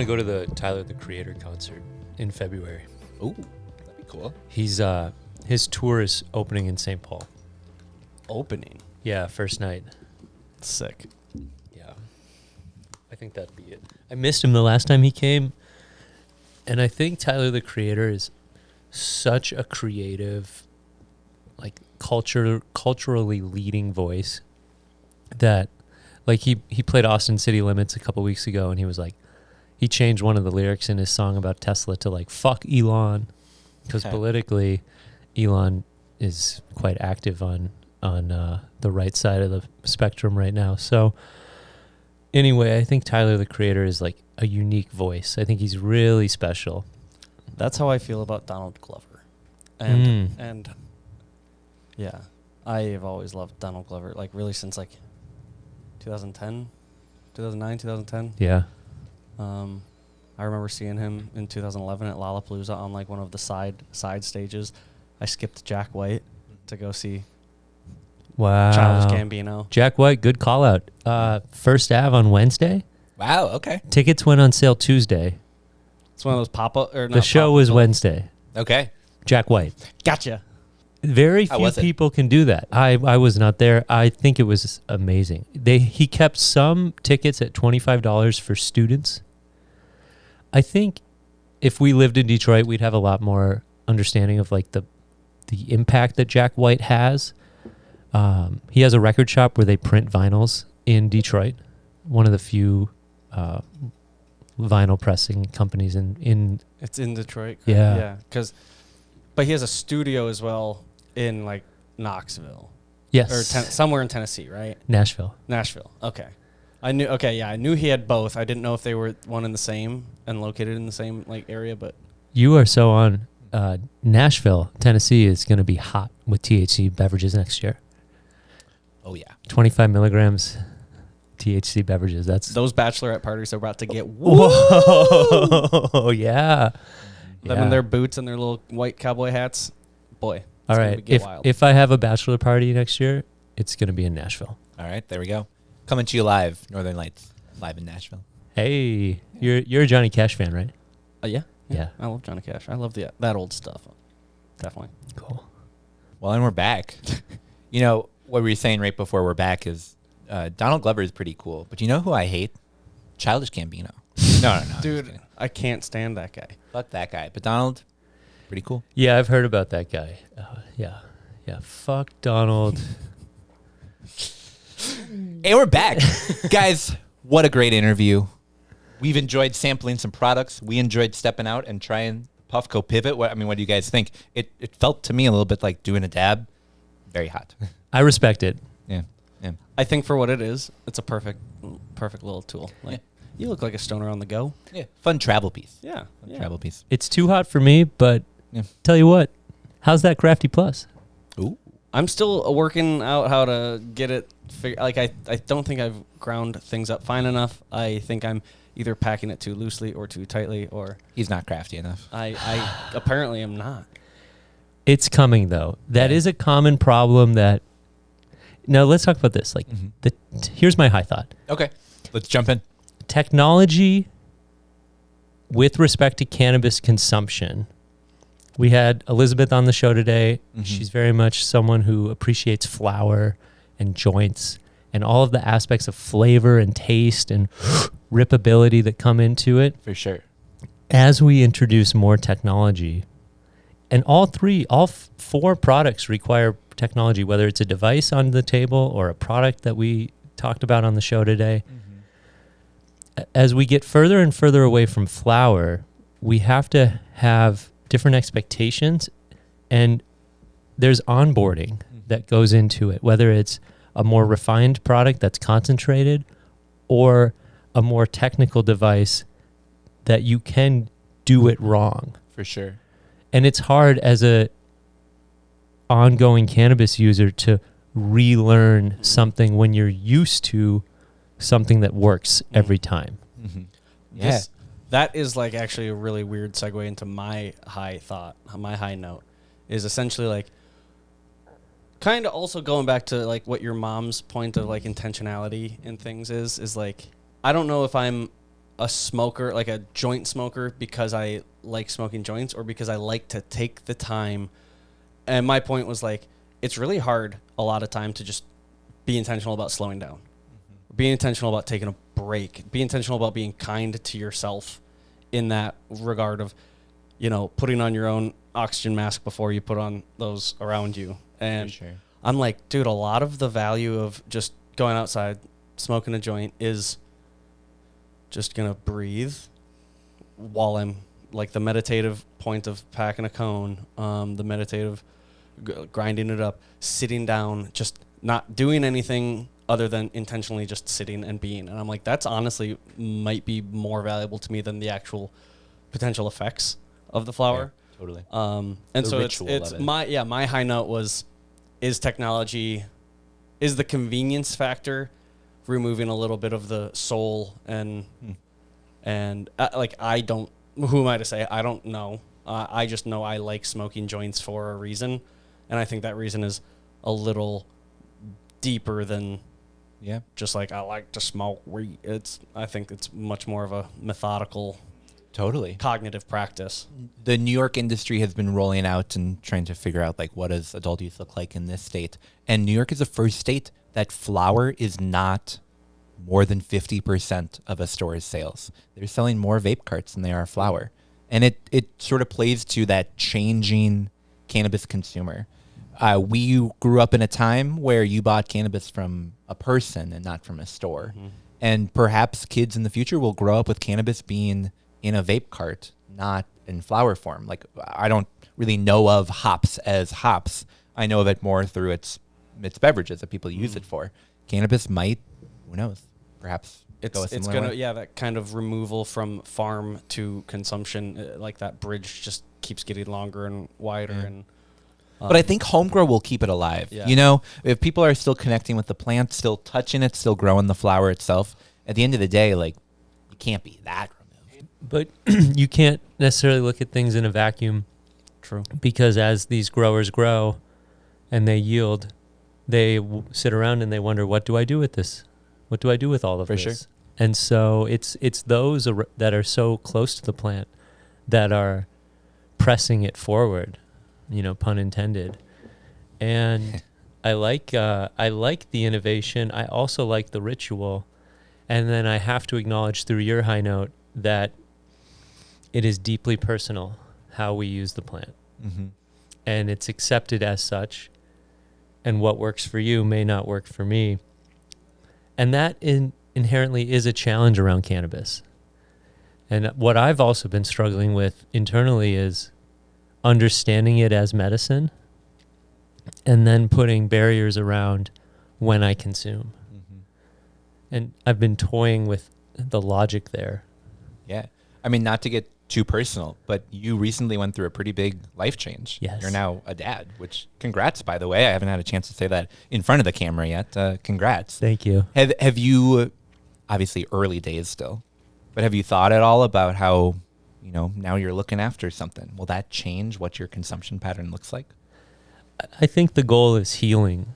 to go to the Tyler, the Creator concert in February. Ooh, that'd be cool. He's his tour is opening in St. Paul. Opening. Yeah, first night. Sick. Yeah. I think that'd be it. I missed him the last time he came. And I think Tyler, the Creator, is such a creative, like culturally leading voice that, like, he played Austin City Limits a couple weeks ago, and he was like, he changed one of the lyrics in his song about Tesla to like, fuck Elon, because politically Elon is quite active on the right side of the spectrum right now. So anyway, I think Tyler, the Creator, is like a unique voice. I think he's really special. That's how I feel about Donald Glover. And yeah, I have always loved Donald Glover, like really since like 2009, 2010. Yeah. I remember seeing him in 2011 at Lollapalooza on like one of the side stages. I skipped Jack White to go see Childish Gambino. Jack White, good call out. First Ave on Wednesday. Wow, okay. Tickets went on sale Tuesday. It's one of those pop-up. Or The show was Wednesday. Okay. Jack White. Gotcha. Very few people can do that. I was not there. I think it was amazing. He kept some tickets at $25 for students. I think if we lived in Detroit, we'd have a lot more understanding of like the impact that Jack White has. He has a record shop where they print vinyls in Detroit. One of the few vinyl pressing companies in It's in Detroit. Yeah. Yeah. But he has a studio as well in like Knoxville. Yes. Or somewhere in Tennessee, right? Nashville. Okay. I knew he had both. I didn't know if they were one and the same and located in the same like area, but You are so on. Nashville, Tennessee is going to be hot with THC beverages next year. Oh, yeah. 25 milligrams THC beverages. That's those bachelorette parties are about to get whoa. Yeah. Them in their boots and their little white cowboy hats. Boy. All right. If I have a bachelor party next year, it's going to be in Nashville. All right, there we go. Coming to you live, Northern Lights, live in Nashville. Hey, you're a Johnny Cash fan, right? Yeah. Yeah. I love Johnny Cash. I love that old stuff. Definitely. Cool. Well, and we're back. You know, what we were saying right before we're back is Donald Glover is pretty cool. But you know who I hate? Childish Gambino. No. Dude, I can't stand that guy. Fuck that guy. But Donald, pretty cool. Yeah, I've heard about that guy. Yeah. Fuck Donald. Hey, we're back. Guys, what a great interview. We've enjoyed sampling some products. We enjoyed stepping out and trying Puffco Pivot. What do you guys think? It felt to me a little bit like doing a dab. Very hot. I respect it. Yeah. I think for what it is, it's a perfect little tool. Like, you look like a stoner on the go. Yeah. Fun travel piece. Yeah. Travel piece. It's too hot for me, but tell you what, how's that Crafty Plus? Ooh. I'm still working out how to get it. I don't think I've ground things up fine enough. I think I'm either packing it too loosely or too tightly, or He's not crafty enough. I apparently am not. It's coming though. That is a common problem. Now let's talk about this. Like, here's my high thought. Okay. Let's jump in. Technology with respect to cannabis consumption. We had Elizabeth on the show today. She's very much someone who appreciates flower and joints and all of the aspects of flavor and taste and rippability that come into it. For sure. As we introduce more technology, and all four products require technology, whether it's a device on the table or a product that we talked about on the show today. As we get further and further away from flower, we have to have different expectations, and there's onboarding that goes into it, whether it's a more refined product that's concentrated or a more technical device that you can do it wrong. For sure. And it's hard as a ongoing cannabis user to relearn something when you're used to something that works every time. Yeah. That is like actually a really weird segue into my high note is essentially like kind of also going back to like what your mom's point of like intentionality in things is like, I don't know if I'm a smoker, like a joint smoker, because I like smoking joints or because I like to take the time. And my point was like, it's really hard a lot of time to just be intentional about slowing down, be intentional about taking a break, be intentional about being kind to yourself in that regard of, you know, putting on your own oxygen mask before you put on those around you. And For sure. I'm like, dude, a lot of the value of just going outside, smoking a joint is just going to breathe while I'm like the meditative point of packing a cone, the meditative grinding it up, sitting down, just not doing anything other than intentionally just sitting and being. And I'm like, that's honestly might be more valuable to me than the actual potential effects of the flower. Yeah, totally. And The so ritual it's of it. my high note was, is technology, is the convenience factor removing a little bit of the soul and like, I don't, who am I to say? I don't know. I just know I like smoking joints for a reason. And I think that reason is a little deeper than Yeah. just like, I like to smoke weed. I think it's much more of a methodical, Totally. cognitive practice. The New York industry has been rolling out and trying to figure out like what does adult use look like in this state. And New York is the first state that flower is not more than 50% of a store's sales. They're selling more vape carts than they are flower. And it sort of plays to that changing cannabis consumer. We grew up in a time where you bought cannabis from a person and not from a store. Mm-hmm. And perhaps kids in the future will grow up with cannabis being in a vape cart, not in flower form. Like, I don't really know of hops as hops. I know of it more through its beverages that people use it for. Cannabis might, who knows, perhaps go a It's similar gonna, way. yeah, that kind of removal from farm to consumption, like that bridge just keeps getting longer and wider. Yeah. And But I think home grow will keep it alive. Yeah. You know, if people are still connecting with the plant, still touching it, still growing the flower itself, at the end of the day, like, you can't be that removed. But you can't necessarily look at things in a vacuum, true. because as these growers grow and they yield, they sit around and they wonder, what do I do with this? What do I do with all of For this? sure. And so it's those that are so close to the plant that are pressing it forward, you know, pun intended. And I like the innovation. I also like the ritual. And then I have to acknowledge through your high note that it is deeply personal how we use the plant. Mm-hmm. And it's accepted as such. And what works for you may not work for me. And that inherently is a challenge around cannabis. And what I've also been struggling with internally is understanding it as medicine and then putting barriers around when I consume. Mm-hmm. And I've been toying with the logic there. Yeah. I mean, not to get too personal, but you recently went through a pretty big life change. Yes. You're now a dad, which congrats, by the way. I haven't had a chance to say that in front of the camera yet. Congrats. Thank you. Have you, obviously early days still, but have you thought at all about how, you know, now you're looking after something? Will that change what your consumption pattern looks like? I think the goal is healing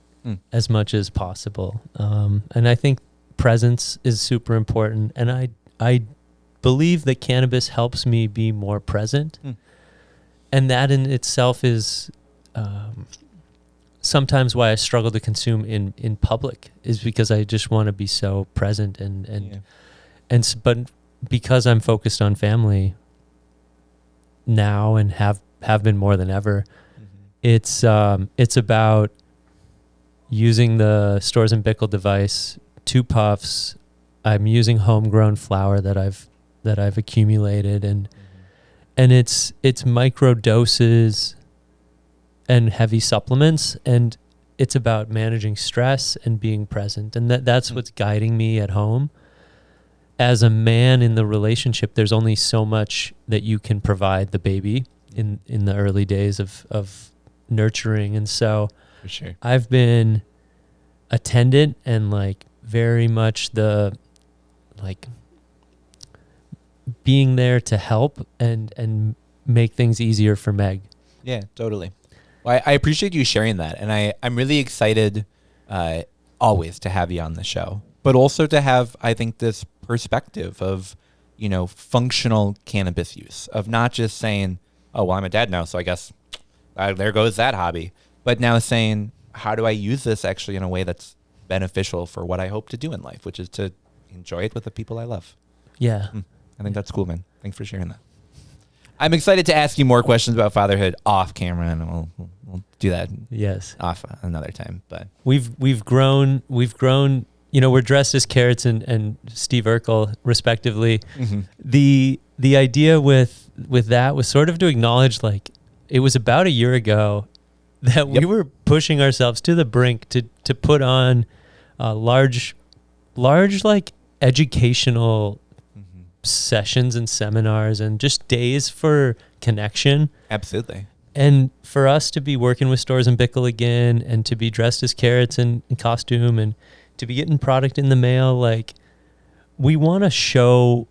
as much as possible. And I think presence is super important. And I believe that cannabis helps me be more present. And that in itself is sometimes why I struggle to consume in public, is because I just want to be so present but because I'm focused on family now and have been more than ever, it's about using the Stores and Bickle device, 2 puffs. I'm using homegrown flower that I've accumulated, and it's micro doses and heavy supplements, and it's about managing stress and being present, and that's what's guiding me at home. As a man in the relationship, there's only so much that you can provide the baby in the early days of nurturing, and so For sure. I've been attendant and like very much the like being there to help and make things easier for Meg. Yeah, totally. Well, I appreciate you sharing that. And I'm really excited always to have you on the show, but also to have, I think, this perspective of functional cannabis use, of not just saying, oh, well, I'm a dad now, so I guess there goes that hobby. But now saying, how do I use this actually in a way that's beneficial for what I hope to do in life, which is to enjoy it with the people I love. Yeah. I think that's cool, man. Thanks for sharing that. I'm excited to ask you more questions about fatherhood off camera, and we'll do that Yes. off another time. But We've grown. We're dressed as Carrots and Steve Urkel, respectively. mm-hmm. The idea with that was sort of to acknowledge, like, it was about a year ago that we were pushing ourselves to the brink to put on large like educational sessions and seminars and just days for connection. Absolutely. And for us to be working with Stores and Bickle again, and to be dressed as Carrots in costume, and to be getting product in the mail, like, we want to show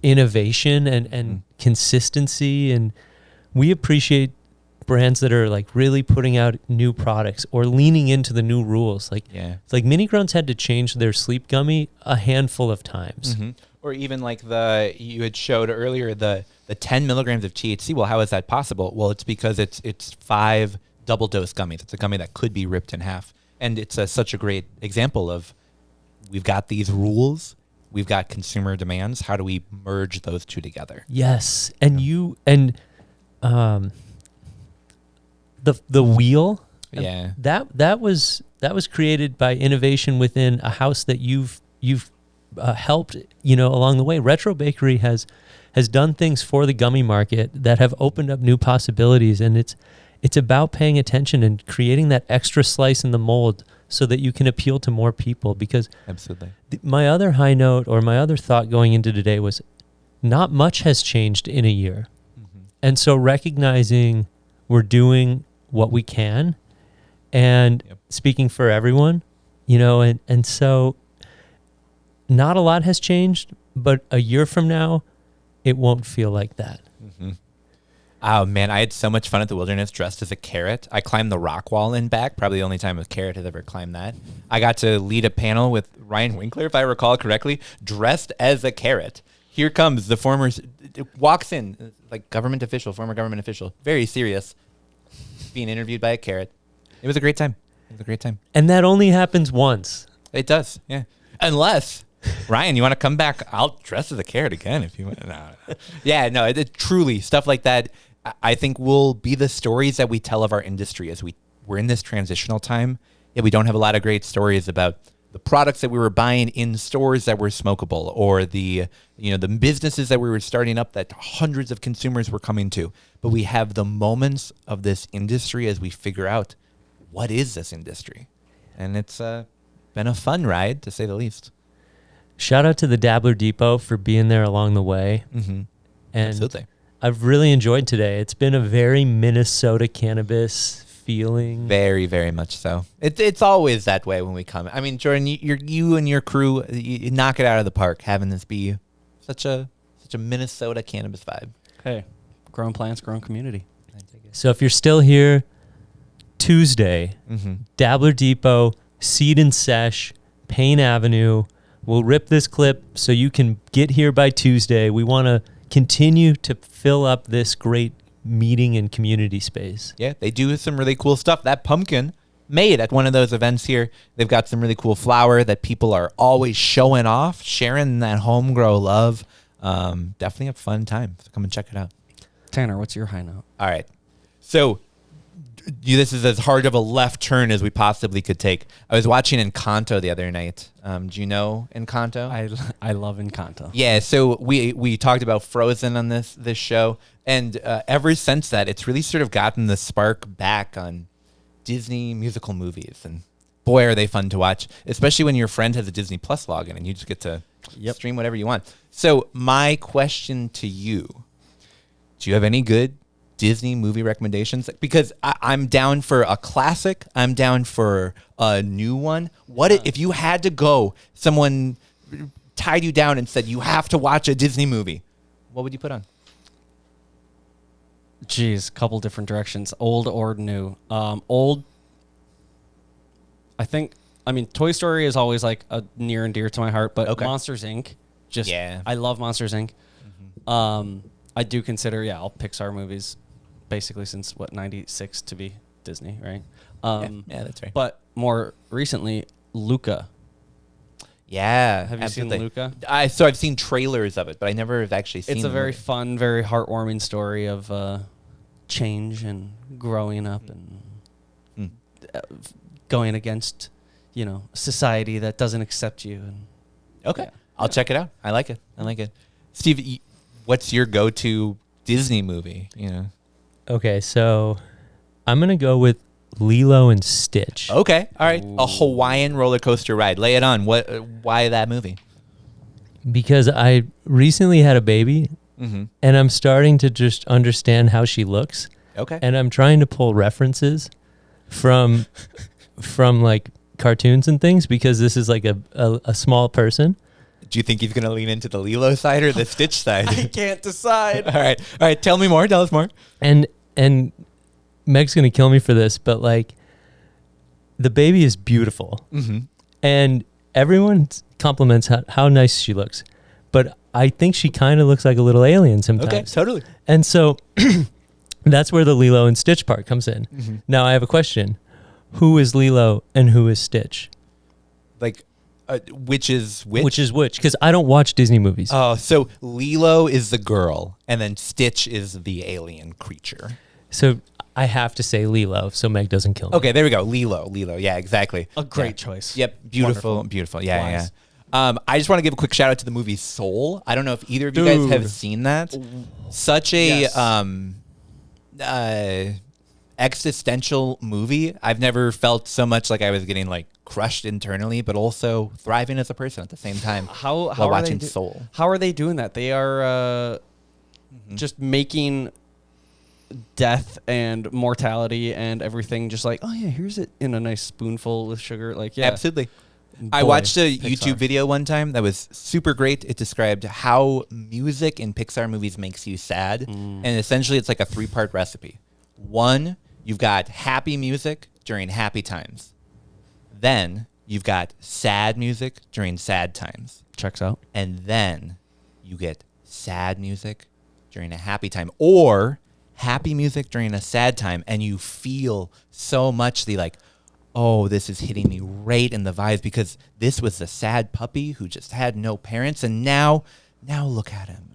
innovation and consistency, and we appreciate brands that are like really putting out new products or leaning into the new rules. Like, it's like Mini Grounds had to change their sleep gummy a handful of times. Mm-hmm. Or even like you had showed earlier, the 10 milligrams of THC. Well, how is that possible? Well, it's because it's 5 double dose gummies. It's a gummy that could be ripped in half. And it's such a great example of, we've got these rules, we've got consumer demands. How do we merge those two together? Yes. And the wheel, that was created by innovation within a house that you've helped along the way. Retro Bakery has done things for the gummy market that have opened up new possibilities, and it's about paying attention and creating that extra slice in the mold so that you can appeal to more people. Because absolutely, my other high note, or my other thought going into today, was not much has changed in a year. And so recognizing we're doing what we can, and speaking for everyone, and so not a lot has changed, but a year from now, it won't feel like that. Mm-hmm. Oh, man, I had so much fun at the Wilderness dressed as a carrot. I climbed the rock wall in back, probably the only time a carrot has ever climbed that. I got to lead a panel with Ryan Winkler, if I recall correctly, dressed as a carrot. Here comes the walks in, like former government official, very serious, being interviewed by a carrot. It was a great time. And that only happens once. It does, yeah. Unless, Ryan, you want to come back? I'll dress as a carrot again if you want. No. Yeah, no, it truly, stuff like that, I think will be the stories that we tell of our industry as we're in this transitional time. Yeah, we don't have a lot of great stories about the products that we were buying in stores that were smokable, or the businesses that we were starting up that hundreds of consumers were coming to. But we have the moments of this industry as we figure out, what is this industry? And it's been a fun ride, to say the least. Shout out to the Dabbler Depot for being there along the way. Mm-hmm. And absolutely. I've really enjoyed today. It's been a very Minnesota cannabis feeling. Very, very much so. It's always that way when we come. I mean, Jordan, you and your crew, you knock it out of the park, having this be such a Minnesota cannabis vibe. Hey, grown plants, grown community. So if you're still here, Tuesday, Dabbler Depot, Seed and Sesh, Payne Avenue. We'll rip this clip so you can get here by Tuesday. We want to continue to fill up this great meeting and community space. Yeah, they do some really cool stuff. That pumpkin made at one of those events here. They've got some really cool flower that people are always showing off, sharing that home grow love. Definitely a fun time. So come and check it out. Tanner, what's your high note? All right. So this is as hard of a left turn as we possibly could take. I was watching Encanto the other night. Do you know Encanto? I love Encanto. Yeah, so we talked about Frozen on this show, and ever since that, it's really sort of gotten the spark back on Disney musical movies, and boy, are they fun to watch, especially when your friend has a Disney Plus login and you just get to stream whatever you want. So my question to you, do you have any good Disney movie recommendations? Because I'm down for a classic. I'm down for a new one. What if you had to go, someone tied you down and said, you have to watch a Disney movie? What would you put on? Geez, couple different directions, old or new. Old, I mean, Toy Story is always like a near and dear to my heart, but Okay. Monsters Inc. Just Yeah. I love Monsters Inc. I do consider all Pixar movies, basically since 96 to be Disney, right? Yeah, that's right. But more recently, Luca. Yeah, Have you absolutely. seen Luca? So I've seen trailers of it, but I never have actually seen. It's a the very movie. fun, very heartwarming story of change and growing up and going against, society that doesn't accept you. And Okay, yeah. I'll check it out. I like it. Steve, what's your go-to Disney movie? Okay, so I'm gonna go with Lilo and Stitch. Okay, all right. A Hawaiian roller coaster ride. Lay it on. Why that movie? Because I recently had a baby, and I'm starting to just understand how she looks, Okay. and I'm trying to pull references from like cartoons and things because this is like a small person. Do you think he's gonna lean into the Lilo side or the Stitch side? I can't decide. All right. Tell me more. Tell us more. And Meg's gonna kill me for this, but like the baby is beautiful, and everyone compliments how nice she looks, but I think she kind of looks like a little alien sometimes. Okay, totally. And so that's where the Lilo and Stitch part comes in. Now I have a question: who is Lilo and who is Stitch? Like, which is which? Which is which? Because I don't watch Disney movies. Oh, so Lilo is the girl, and then Stitch is the alien creature. So I have to say Lilo, so Meg doesn't kill me. Okay, there we go. Lilo. Yeah, exactly. A great choice. Yep, beautiful, Wonderful. beautiful. Yeah, Wise. yeah. I just want to give a quick shout out to the movie Soul. I don't know if either of you guys have seen that. Such a Yes. Existential movie. I've never felt so much like I was getting like crushed internally, but also thriving as a person at the same time. How while are watching they Soul. How are they doing that? They are just making death and mortality and everything just like, oh yeah, here's it in a nice spoonful with sugar. Like, yeah. Absolutely. I Boy, watched a Pixar. YouTube video one time that was super great. It described how music in Pixar movies makes you sad. And essentially it's like a 3-part recipe. 1, you've got happy music during happy times. Then you've got sad music during sad times. Checks out. And then you get sad music during a happy time, or happy music during a sad time, and you feel so much the like, oh, this is hitting me right in the vibes because this was the sad puppy who just had no parents, and now look at him.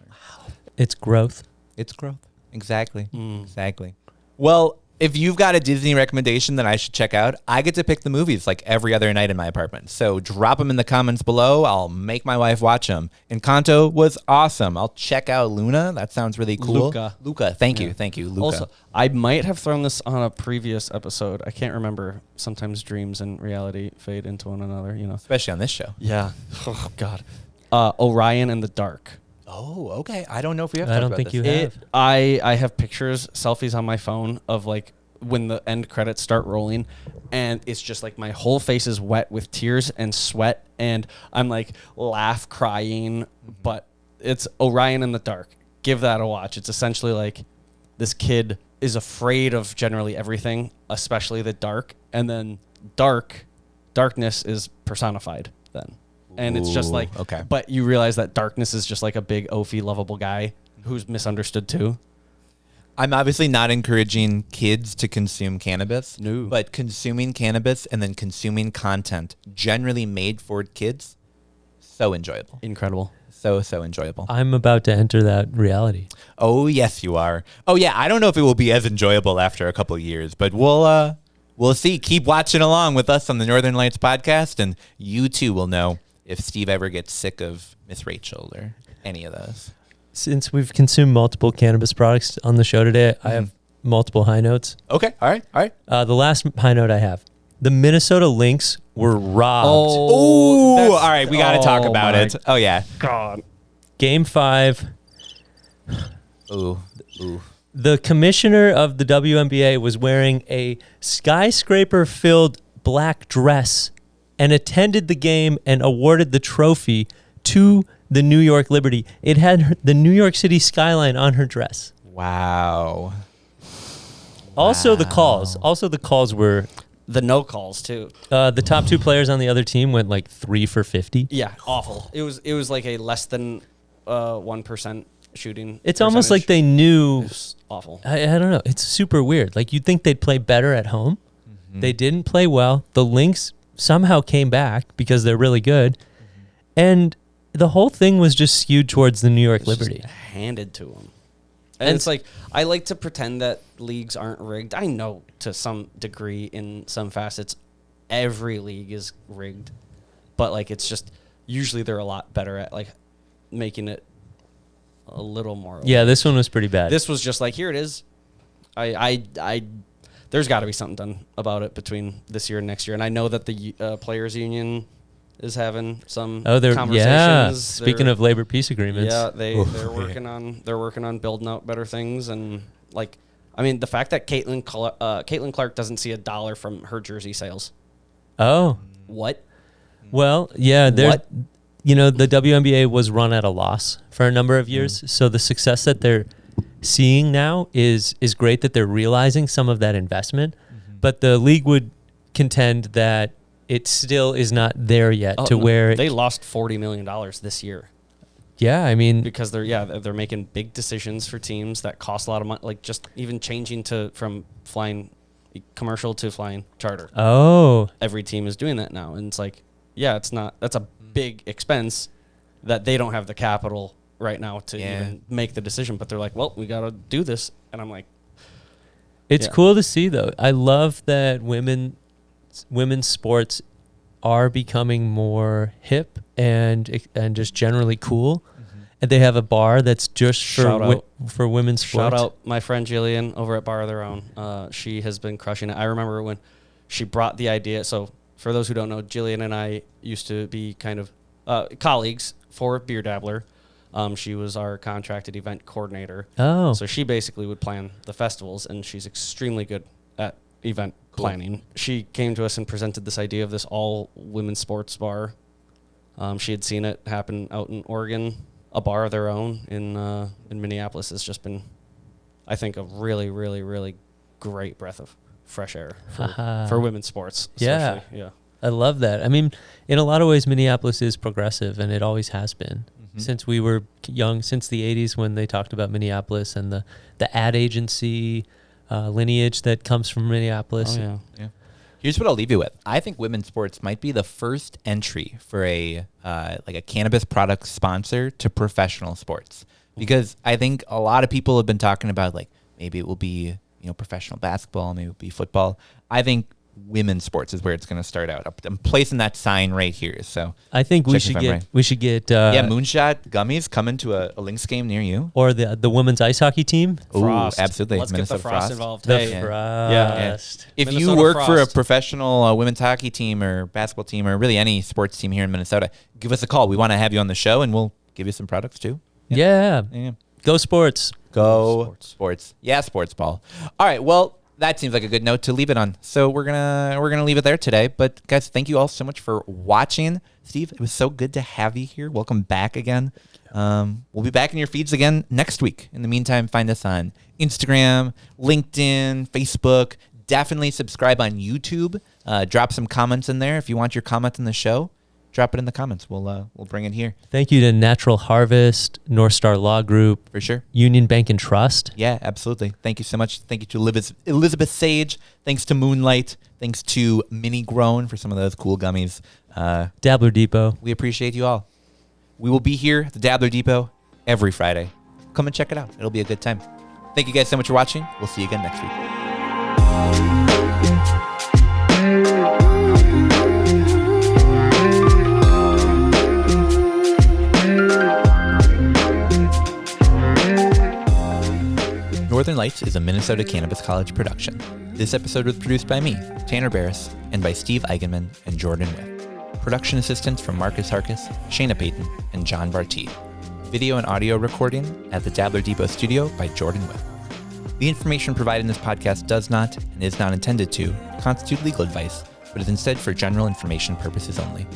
It's growth. It's growth. Exactly. Exactly. Well, if you've got a Disney recommendation that I should check out, I get to pick the movies like every other night in my apartment. So drop them in the comments below. I'll make my wife watch them. Encanto was awesome. I'll check out Luna. That sounds really cool. Luca. Thank you. Luca. Also, I might have thrown this on a previous episode. I can't remember. Sometimes dreams and reality fade into one another, Especially on this show. Yeah. Oh, God. Orion and the Dark. Oh, okay. I don't know if we have I talked don't about think this. you have. I have pictures, selfies on my phone of like when the end credits start rolling, and it's just like my whole face is wet with tears and sweat, and I'm like crying, but it's Orion in the Dark. Give that a watch. It's essentially like this kid is afraid of generally everything, especially the dark, and then darkness is personified then. And it's just Ooh, like, okay. But you realize that darkness is just like a big, oafy, lovable guy who's misunderstood too. I'm obviously not encouraging kids to consume cannabis. No. But consuming cannabis and then consuming content generally made for kids, so enjoyable. Incredible. So enjoyable. I'm about to enter that reality. Oh, yes, you are. Oh, yeah. I don't know if it will be as enjoyable after a couple of years, but we'll see. Keep watching along with us on the Northern Lights podcast, and you too will know if Steve ever gets sick of Miss Rachel or any of those. Since we've consumed multiple cannabis products on the show today, I have multiple high notes. Okay. All right. The last high note I have: the Minnesota Lynx were robbed. Oh, that's- all right. We got to talk oh about my it. Oh, yeah. God. Game 5. Ooh. The commissioner of the WNBA was wearing a skyscraper-filled black dress and attended the game and awarded the trophy to the New York Liberty. It had the New York City skyline on her dress. Wow. Also, the calls were the no calls too. The top 2 players on the other team went like 3 for 50. Yeah, awful. It was like a less than 1% shooting. It's almost like they knew. It was awful. I don't know. It's super weird. Like you'd think they'd play better at home. They didn't play well. The Lynx somehow came back because they're really good. And the whole thing was just skewed towards the New York Liberty. Just handed to them. And it's like, I like to pretend that leagues aren't rigged. I know to some degree in some facets, every league is rigged. But like, it's just, usually they're a lot better at like making it a little more. Yeah, this one was pretty bad. This was just like, here it is. There's got to be something done about it between this year and next year. And I know that the players union is having some conversations. Yeah. Speaking of labor peace agreements. Yeah, they're working on building out better things. And like, I mean, the fact that Caitlin Clark doesn't see $1 from her jersey sales. Oh. What? Well, yeah, What? You know, the WNBA was run at a loss for a number of years. So the success that they're seeing now is great, that they're realizing some of that investment. But the league would contend that it still is not there yet where they lost $40 million this year. Yeah, I mean, because they're making big decisions for teams that cost a lot of money, like just even changing from flying commercial to flying charter. Oh, every team is doing that now, and it's like, yeah, that's a big expense that they don't have the capital right now to even make the decision. But they're like, well, we got to do this, and I'm like, it's cool to see though. I love that women's sports are becoming more hip and just generally cool. And they have a bar that's just for women's sports. Shout out my friend Jillian over at Bar of Their Own. She has been crushing it. I remember when she brought the idea. So for those who don't know, Jillian and I used to be kind of colleagues for Beer Dabbler. She was our contracted event coordinator. Oh. So she basically would plan the festivals, and she's extremely good at event planning. She came to us and presented this idea of this all women's sports bar. She had seen it happen out in Oregon. A Bar of Their Own in Minneapolis has just been, I think, a really, really, really great breath of fresh air for women's sports. Yeah. Yeah. I love that. I mean, in a lot of ways, Minneapolis is progressive, and it always has been. Since we were young, since the 80s when they talked about Minneapolis and the ad agency lineage that comes from Minneapolis. Oh, yeah. Here's what I'll leave you with. I think women's sports might be the first entry for a cannabis product sponsor to professional sports, because I think a lot of people have been talking about like maybe it will be professional basketball, maybe it will be football. I think women's sports is where it's going to start out. I'm placing that sign right here. So I think we should get Moonshot gummies coming to a Lynx game near you, or the women's ice hockey team. Frost. Ooh, absolutely. Let's Minnesota get the Frost involved. The Hey. Frost. If Minnesota you work for a Frost. professional women's hockey team or basketball team or really any sports team here in Minnesota, give us a call. We want to have you on the show, and we'll give you some products too. Yeah. Go sports. Go sports. Yeah, sports ball. All right. Well, that seems like a good note to leave it on. So we're gonna leave it there today. But guys, thank you all so much for watching. Steve, it was so good to have you here. Welcome back again. We'll be back in your feeds again next week. In the meantime, find us on Instagram, LinkedIn, Facebook. Definitely subscribe on YouTube. Drop some comments in there if you want your comment in the show. Drop it in the comments. We'll bring it here. Thank you to Natural Harvest, North Star Law Group, For sure. Union Bank and Trust. Yeah, absolutely. Thank you so much. Thank you to Elizabeth Sage. Thanks to Moonlight. Thanks to Mini Grown for some of those cool gummies. Dabbler Depot. We appreciate you all. We will be here at the Dabbler Depot every Friday. Come and check it out. It'll be a good time. Thank you guys so much for watching. We'll see you again next week. Northern Lights is a Minnesota Cannabis College production. This episode was produced by me, Tanner Barris, and by Steve Eigenman and Jordan Whip. Production assistance from Marcus Harkis, Shayna Payton, and John Bartee. Video and audio recording at the Dabbler Depot studio by Jordan Whip. The information provided in this podcast does not, and is not intended to, constitute legal advice, but is instead for general information purposes only.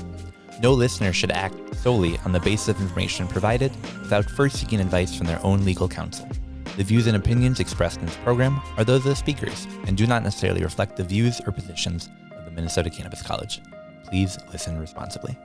No listener should act solely on the basis of information provided without first seeking advice from their own legal counsel. The views and opinions expressed in this program are those of the speakers and do not necessarily reflect the views or positions of the Minnesota Cannabis College. Please listen responsibly.